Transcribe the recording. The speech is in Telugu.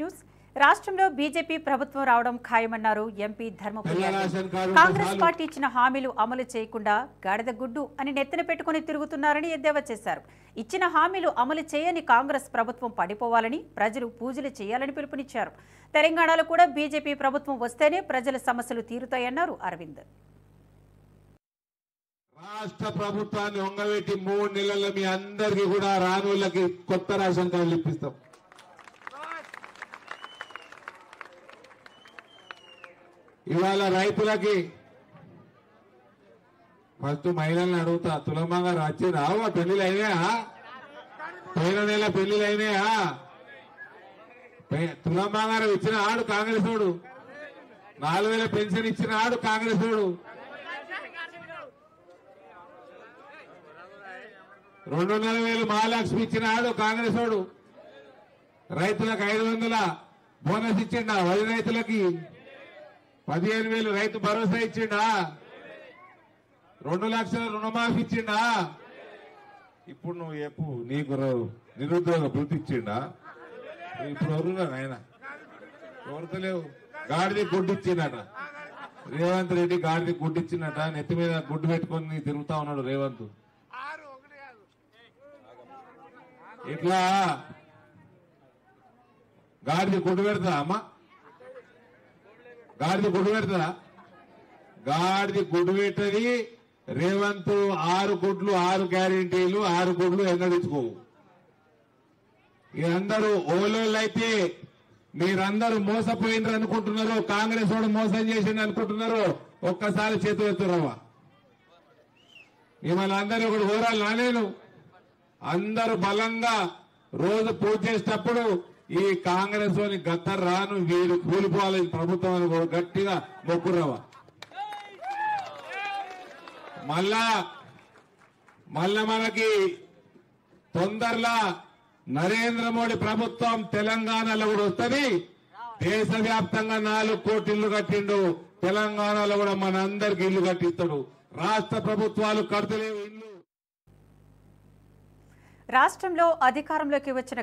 న్యూస్ రాష్ట్రంలో బీజేపీ ప్రభుత్వం రావడం ఖాయమన్నారు ఎంపీ ధర్మపురి. కాంగ్రెస్ పార్టీ ఇచ్చిన హామీలు అమలు చేయకుండా గాడిద గుడ్డు అని నెత్తిన పెట్టుకుని తిరుగుతున్నారని ఎద్దేవా చేశారు. ఇచ్చిన హామీలు అమలు చేయని కాంగ్రెస్ ప్రభుత్వం పడిపోవాలని, ప్రజలు పూజలు చేయాలని పిలుపునిచ్చారు. తెలంగాణలో కూడా బీజేపీ ప్రభుత్వం వస్తేనే ప్రజల సమస్యలు తీరుతాయన్నారు అరవింద్. రాష్ట్ర ప్రభుత్వాన్ని ఒంగబెట్టి 3 నెలల్లో మీ అందరికీ కూడా రానులకి కొత్త రేషన్ కార్డులు ఇప్పిస్తాం. ఇవాళ రైతులకి ఫస్ట్ మహిళల్ని అడుగుతా, తులమ్మ గారు వచ్చి రావా, పెళ్లిలు అయినాయా? పోయిన నెల పెళ్లిలు అయినాయా? తులమ్మ గారు ఇచ్చిన ఆడు కాంగ్రెస్ వాడు, 4000 పెన్షన్ ఇచ్చిన ఆడు కాంగ్రెస్ వాడు, 2,500 మహాలక్ష్మి ఇచ్చిన ఆడు కాంగ్రెస్ వాడు, రైతులకు 500 బోనస్ ఇచ్చిండా, వరి రైతులకి 15,000 రైతు భరోసా ఇచ్చిండా, 2 లక్షల రుణమాఫీ ఇచ్చిండా. ఇప్పుడు నువ్వు చెప్పు, నీకు నిరుద్యోగ భృతి ఇచ్చిండా? ఇప్పుడు ఎవరున్నారు ఆయన? ఎవరితో లేవు. గాడిది గుడ్డు ఇచ్చిందట రేవంత్ రెడ్డి, గాడిది గుడ్డు ఇచ్చిందట, నెత్తి మీద గుడ్డు పెట్టుకొని తిరుగుతా ఉన్నాడు రేవంత్. ఇట్లా గాడిది గుడ్డు పెడతా అమ్మా? గాడిది గుడ్డు పెడతా? గాడిది గుడ్డు పెట్టది రేవంత్. 6 గుడ్లు, 6 గ్యారెంటీలు, 6 గుడ్లు ఎన్నడించుకోవు. అందరూ ఓలోళ్ళైతే మీరందరూ మోసపోయినరు అనుకుంటున్నారు, కాంగ్రెస్ వాడు మోసం చేసిండు అనుకుంటున్నారు. ఒక్కసారి చేతులు ఎత్తురవ్వ. మిమ్మల్ని అందరూ ఒకటి ఓరాలు నానేను. అందరూ బలంగా రోజు పూజ చేసేటప్పుడు ఈ కాంగ్రెస్ లోని గత్తర్ రాను, వీడు కూలిపోవాలి ప్రభుత్వం అని కూడా గట్టిగా మొక్కురవ్వ. మళ్ళా మనకి తొందరలో నరేంద్ర మోడీ ప్రభుత్వం తెలంగాణలో కూడా వస్తుంది. దేశవ్యాప్తంగా 4 కోట్ల ఇల్లు కట్టిండు. తెలంగాణలో కూడా మనందరికి ఇల్లు కట్టిస్తాడు. రాష్ట్ర ప్రభుత్వాలు కడతలేవు ఇల్లు. రాష్ట్రంలో అధికారంలోకి వచ్చిన